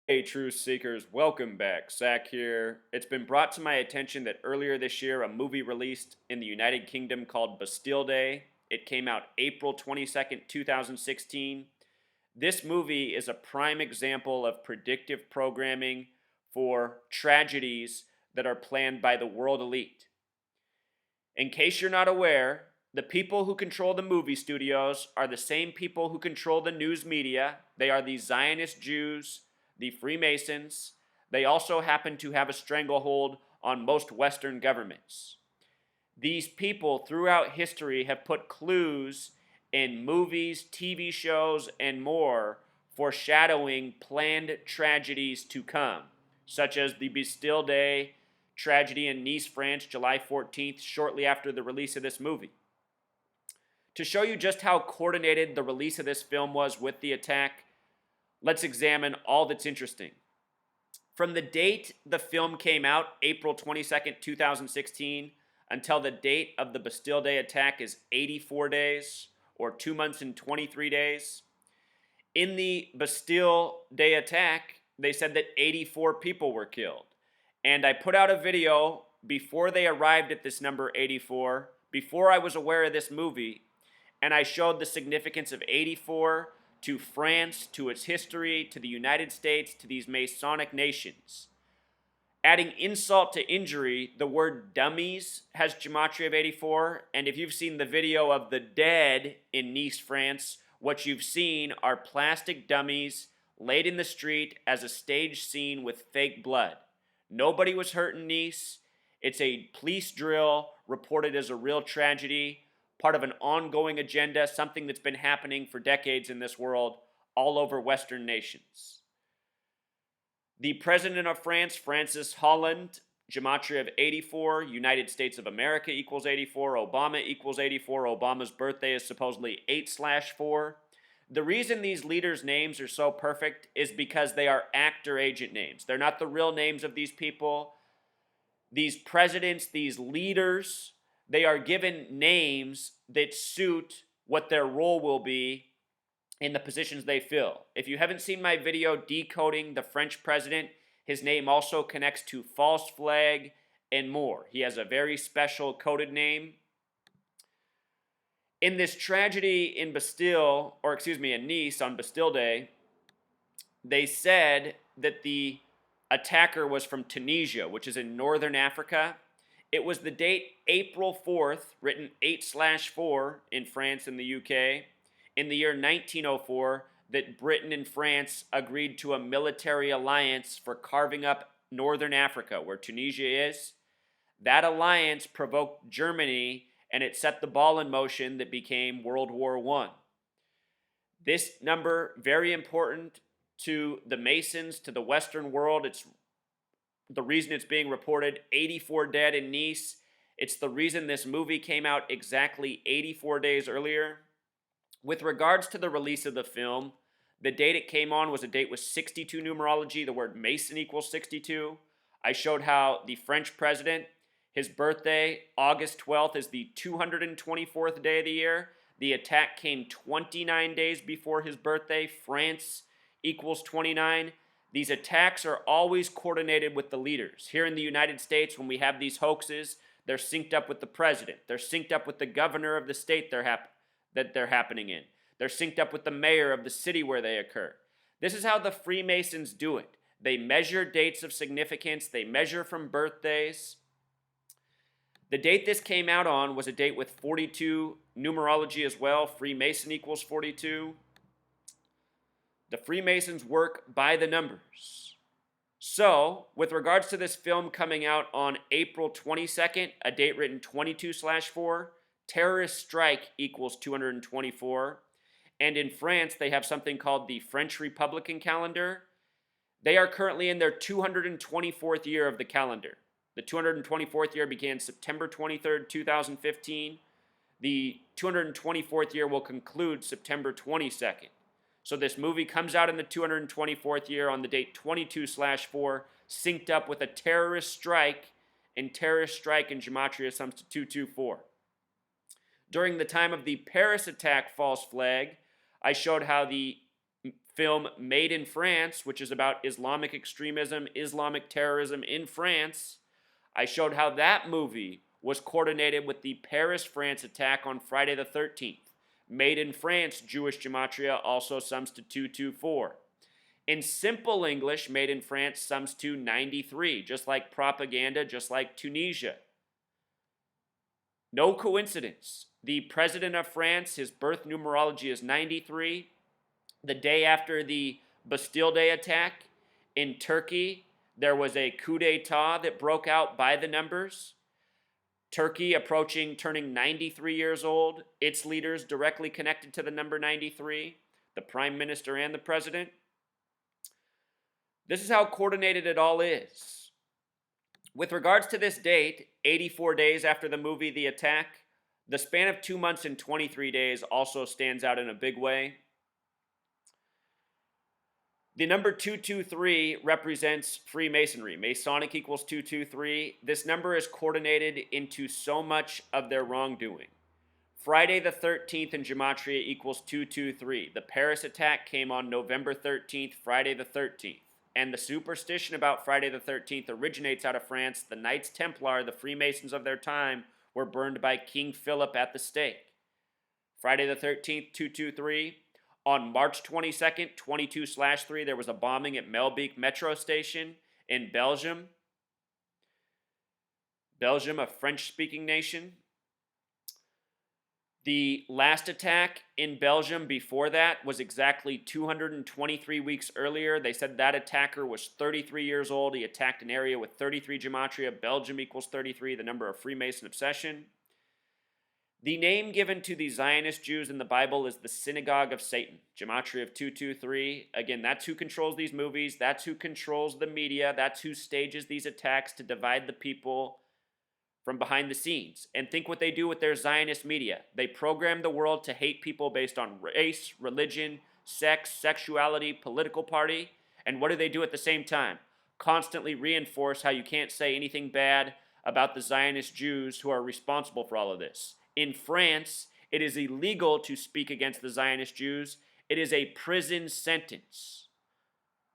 Hey, truth seekers, welcome back. Zach here. It's been brought to my attention that earlier this year, a movie released in the United Kingdom called Bastille Day. It came out April 22nd, 2016. This movie is a prime example of predictive programming for tragedies that are planned by the world elite. In case you're not aware, the people who control the movie studios are the same people who control the news media. They are the Zionist Jews, the Freemasons. They also happen to have a stranglehold on most Western governments. These people throughout history have put clues in movies, TV shows, and more foreshadowing planned tragedies to come, such as the Bastille Day tragedy in Nice, France, July 14th, shortly after the release of this movie. To show you just how coordinated the release of this film was with the attack, let's examine all that's interesting. From the date the film came out, April 22nd, 2016, until the date of the Bastille Day attack is 84 days, or 2 months and 23 days. In the Bastille Day attack, they said that 84 people were killed. And I put out a video before they arrived at this number 84, before I was aware of this movie, and I showed the significance of 84 to France, to its history, to the United States, to these Masonic nations. Adding insult to injury, the word dummies has gematria of 84, and if you've seen the video of the dead in Nice, France, what you've seen are plastic dummies laid in the street as a stage scene with fake blood. Nobody was hurt in Nice. It's a police drill reported as a real tragedy, part of an ongoing agenda, something that's been happening for decades in this world, all over Western nations. The president of France, Francis Hollande, gematria of 84, United States of America equals 84, Obama equals 84, Obama's birthday is supposedly 8/4. The reason these leaders' names are so perfect is because they are actor agent names. They're not the real names of these people. These presidents, these leaders, they are given names that suit what their role will be in the positions they fill. If you haven't seen my video decoding the French president, his name also connects to false flag and more. He has a very special coded name. In this tragedy in Bastille, or excuse me, in Nice on Bastille Day, they said that the attacker was from Tunisia, which is in northern Africa. It was the date April 4th, written 8/4 in France and the UK, in the year 1904, that Britain and France agreed to a military alliance for carving up northern Africa, where Tunisia is. That alliance provoked Germany, and it set the ball in motion that became World War I. This number, very important to the Masons, to the Western world. It's the reason it's being reported 84 dead in Nice. It's the reason this movie came out exactly 84 days earlier. With regards to the release of the film, the date it came on was a date with 62 numerology. The word Mason equals 62. I showed how the French president, his birthday, August 12th, is the 224th day of the year. The attack came 29 days before his birthday. France equals 29. These attacks are always coordinated with the leaders. Here in the United States, when we have these hoaxes, they're synced up with the president. They're synced up with the governor of the state that they're happening in. They're synced up with the mayor of the city where they occur. This is how the Freemasons do it. They measure dates of significance. They measure from birthdays. The date this came out on was a date with 42 numerology as well. Freemason equals 42. The Freemasons work by the numbers. So, with regards to this film coming out on April 22nd, a date written 22/4, terrorist strike equals 224. And in France, they have something called the French Republican calendar. They are currently in their 224th year of the calendar. The 224th year began September 23rd, 2015. The 224th year will conclude September 22nd. So this movie comes out in the 224th year on the date 22/4, synced up with a terrorist strike, and terrorist strike in gematria sums to 224. During the time of the Paris attack false flag, I showed how the film Made in France, which is about Islamic extremism, Islamic terrorism in France, I showed how that movie was coordinated with the Paris, France attack on Friday the 13th. Made in France, Jewish gematria also sums to 224. In simple English, Made in France sums to 93, just like propaganda, just like Tunisia. No coincidence. The president of France, his birth numerology is 93. The day after the Bastille Day attack in Turkey, there was a coup d'etat that broke out by the numbers. Turkey turning 93 years old, its leaders directly connected to the number 93, the prime minister and the president. This is how coordinated it all is. With regards to this date, 84 days after the movie The Attack, the span of 2 months and 23 days also stands out in a big way. The number 223 represents Freemasonry. Masonic equals 223. This number is coordinated into so much of their wrongdoing. Friday the 13th in Gematria equals 223. The Paris attack came on November 13th, Friday the 13th. And the superstition about Friday the 13th originates out of France. The Knights Templar, the Freemasons of their time, were burned by King Philip at the stake. Friday the 13th, 223. On March 22nd, 22/3, there was a bombing at Melbeek Metro Station in Belgium. Belgium, a French-speaking nation. The last attack in Belgium before that was exactly 223 weeks earlier. They said that attacker was 33 years old. He attacked an area with 33 gematria. Belgium equals 33, the number of Freemason obsession. The name given to the Zionist Jews in the Bible is the Synagogue of Satan. Gematria of 223. Again, that's who controls these movies. That's who controls the media. That's who stages these attacks to divide the people from behind the scenes. And think what they do with their Zionist media. They program the world to hate people based on race, religion, sex, sexuality, political party. And what do they do at the same time? Constantly reinforce how you can't say anything bad about the Zionist Jews who are responsible for all of this. In France, it is illegal to speak against the Zionist Jews. It is a prison sentence.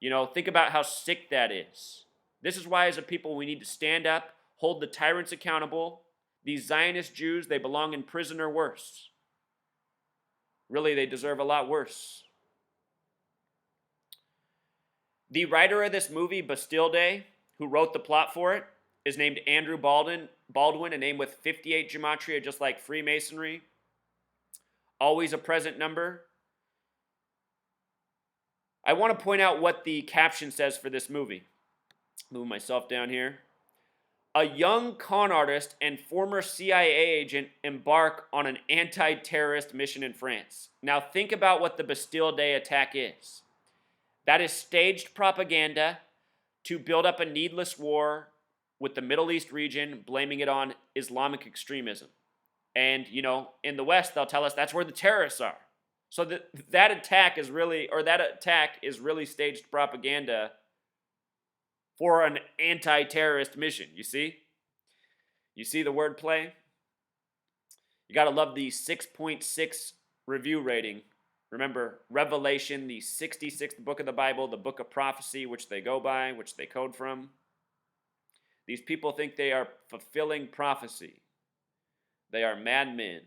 Think about how sick that is. This is why, as a people, we need to stand up, hold the tyrants accountable. These Zionist Jews, they belong in prison or worse. Really, they deserve a lot worse. The writer of this movie, Bastille Day, who wrote the plot for it, is named Andrew Baldwin, a name with 58 gematria, just like Freemasonry. Always a present number. I want to point out what the caption says for this movie. Move myself down here. A young con artist and former CIA agent embark on an anti-terrorist mission in France. Now think about what the Bastille Day attack is. That is staged propaganda to build up a needless war with the Middle East region, blaming it on Islamic extremism. And, in the West, they'll tell us that's where the terrorists are. So that attack is really staged propaganda for an anti-terrorist mission, you see? You see the wordplay? You gotta love the 6.6 review rating. Remember, Revelation, the 66th book of the Bible, the book of prophecy, which they go by, which they code from. These people think they are fulfilling prophecy. They are madmen.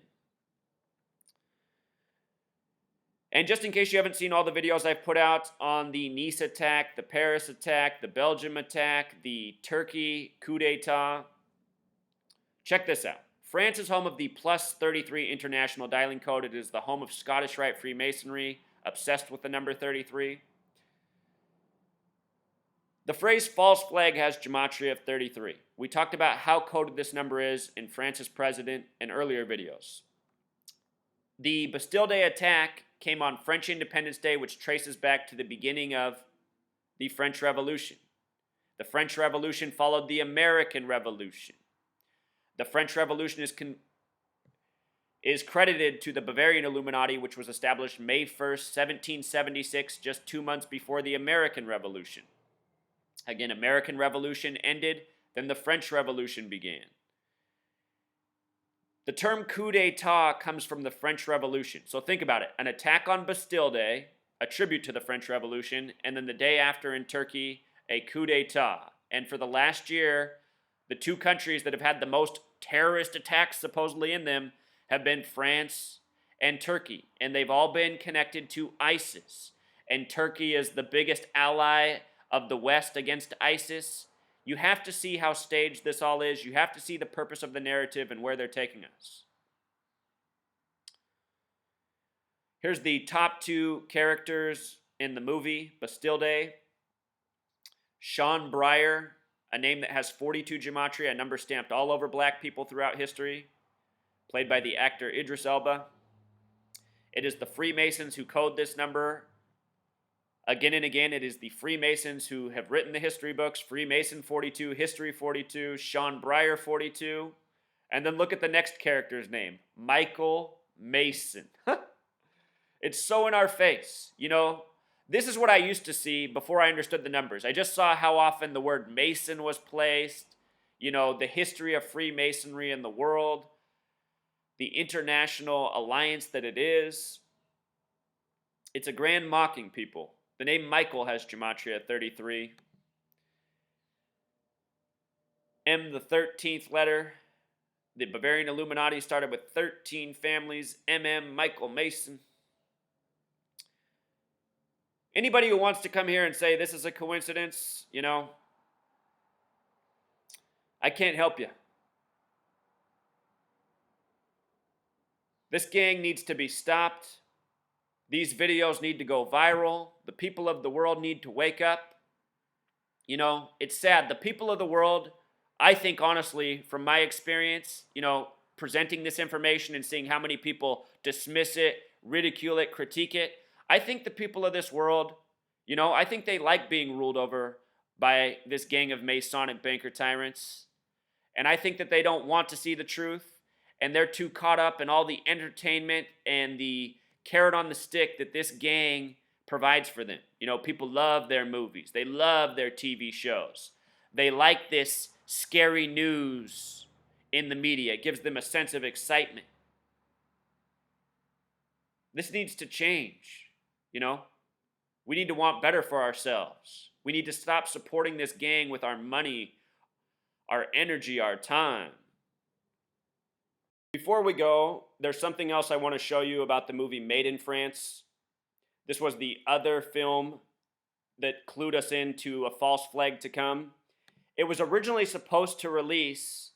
And just in case you haven't seen all the videos I've put out on the Nice attack, the Paris attack, the Belgium attack, the Turkey coup d'etat, check this out. France is home of the plus 33 International Dialing Code. It is the home of Scottish Rite Freemasonry, obsessed with the number 33. The phrase false flag has gematria of 33. We talked about how coded this number is in France's president in earlier videos. The Bastille Day attack came on French Independence Day, which traces back to the beginning of the French Revolution. The French Revolution followed the American Revolution. The French Revolution is credited to the Bavarian Illuminati, which was established May 1st, 1776, just 2 months before the American Revolution. Again, American Revolution ended, then the French Revolution began. The term coup d'etat comes from the French Revolution. So think about it. An attack on Bastille Day, a tribute to the French Revolution, and then the day after in Turkey, a coup d'etat. And for the last year, the two countries that have had the most terrorist attacks supposedly in them have been France and Turkey, and they've all been connected to ISIS. And Turkey is the biggest ally of the West against ISIS. You have to see how staged this all is. You have to see the purpose of the narrative and where they're taking us. Here's the top two characters in the movie, Bastille. Sean Breyer, a name that has 42 gematria, a number stamped all over black people throughout history, played by the actor Idris Elba. It is the Freemasons who code this number. Again and again, it is the Freemasons who have written the history books. Freemason 42, History 42, Sean Breyer 42. And then look at the next character's name, Michael Mason. It's so in our face. You know, this is what I used to see before I understood the numbers. I just saw how often the word Mason was placed, you know, the history of Freemasonry in the world, the international alliance that it is. It's a grand mocking, people. The name Michael has gematria 33. M, the 13th letter. The Bavarian Illuminati started with 13 families. MM, Michael Mason. Anybody who wants to come here and say this is a coincidence, you know, I can't help you. This gang needs to be stopped. These videos need to go viral. The people of the world need to wake up. You know, it's sad. The people of the world, I think honestly, from my experience, you know, presenting this information and seeing how many people dismiss it, ridicule it, critique it, I think the people of this world, you know, I think they like being ruled over by this gang of Masonic banker tyrants. And I think that they don't want to see the truth. And they're too caught up in all the entertainment and the carrot on the stick that this gang provides for them. You know, people love their movies. They love their TV shows. They like this scary news in the media. It gives them a sense of excitement. This needs to change. You know, we need to want better for ourselves. We need to stop supporting this gang with our money, our energy, our time. Before we go, there's something else I want to show you about the movie Made in France. This was the other film that clued us into a false flag to come. It was originally supposed to release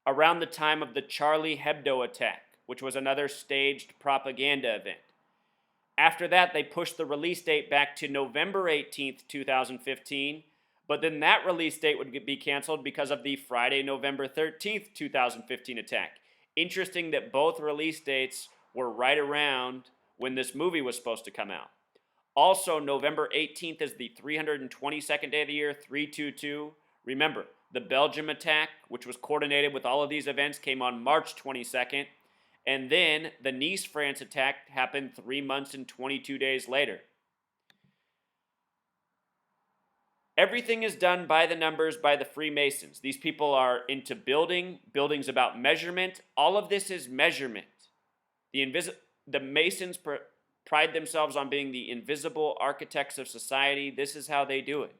around the time of the Charlie Hebdo attack, which was another staged propaganda event. After that, they pushed the release date back to November 18th, 2015, but then that release date would be canceled because of the Friday, November 13th, 2015 attack. Interesting that both release dates were right around when this movie was supposed to come out. Also, November 18th is the 322nd day of the year, 322. Remember, the Belgium attack, which was coordinated with all of these events, came on March 22nd. And then the Nice, France attack happened 3 months and 22 days later. Everything is done by the numbers by the Freemasons. These people are into building's about measurement. All of this is measurement. The Masons pride themselves on being the invisible architects of society. This is how they do it.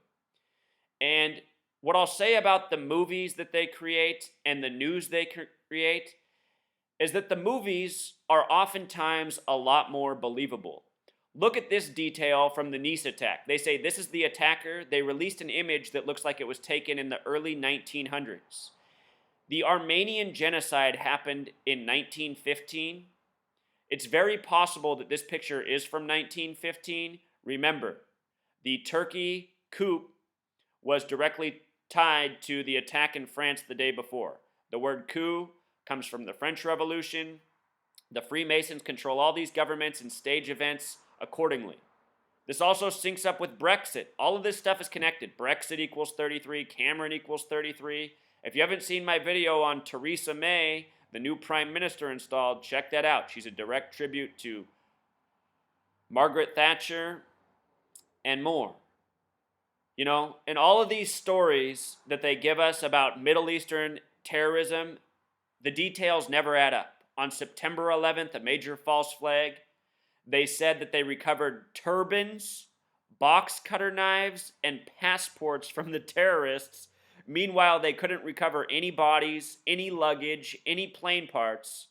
And what I'll say about the movies that they create and the news they create is that the movies are oftentimes a lot more believable. Look at this detail from the Nice attack. They say this is the attacker. They released an image that looks like it was taken in the early 1900s. The Armenian genocide happened in 1915. It's very possible that this picture is from 1915. Remember, the Turkey coup was directly tied to the attack in France the day before. The word coup comes from the French Revolution. The Freemasons control all these governments and stage events accordingly. This also syncs up with Brexit. All of this stuff is connected. Brexit equals 33. Cameron equals 33. If you haven't seen my video on Theresa May, the new prime minister installed, check that out. She's a direct tribute to Margaret Thatcher and more. You know, and all of these stories that they give us about Middle Eastern terrorism, the details never add up. On September 11th, a major false flag. They said that they recovered turbans, box cutter knives, and passports from the terrorists. Meanwhile, they couldn't recover any bodies, any luggage, any plane parts.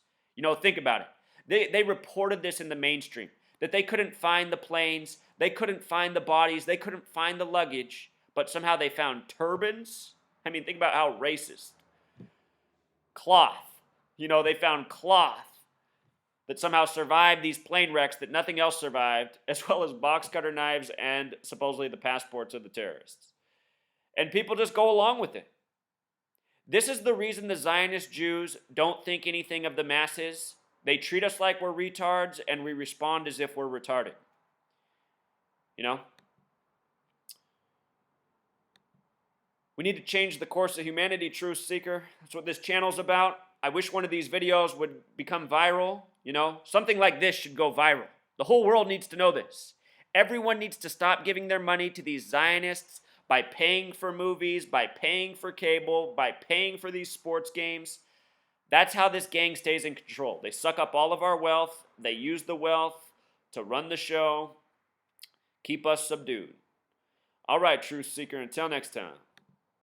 Think about it. They reported this in the mainstream, that they couldn't find the planes, they couldn't find the bodies, they couldn't find the luggage, but somehow they found turbans. I mean, think about how racist. Cloth. They found cloth that somehow survived these plane wrecks that nothing else survived, as well as box cutter knives and supposedly the passports of the terrorists. And people just go along with it. This is the reason the Zionist Jews don't think anything of the masses. They treat us like we're retards, and we respond as if we're retarded. We need to change the course of humanity, Truth Seeker. That's what this channel's about. I wish one of these videos would become viral. Something like this should go viral. The whole world needs to know this. Everyone needs to stop giving their money to these Zionists by paying for movies, by paying for cable, by paying for these sports games. That's how this gang stays in control. They suck up all of our wealth. They use the wealth to run the show, keep us subdued. All right, Truth Seeker, until next time.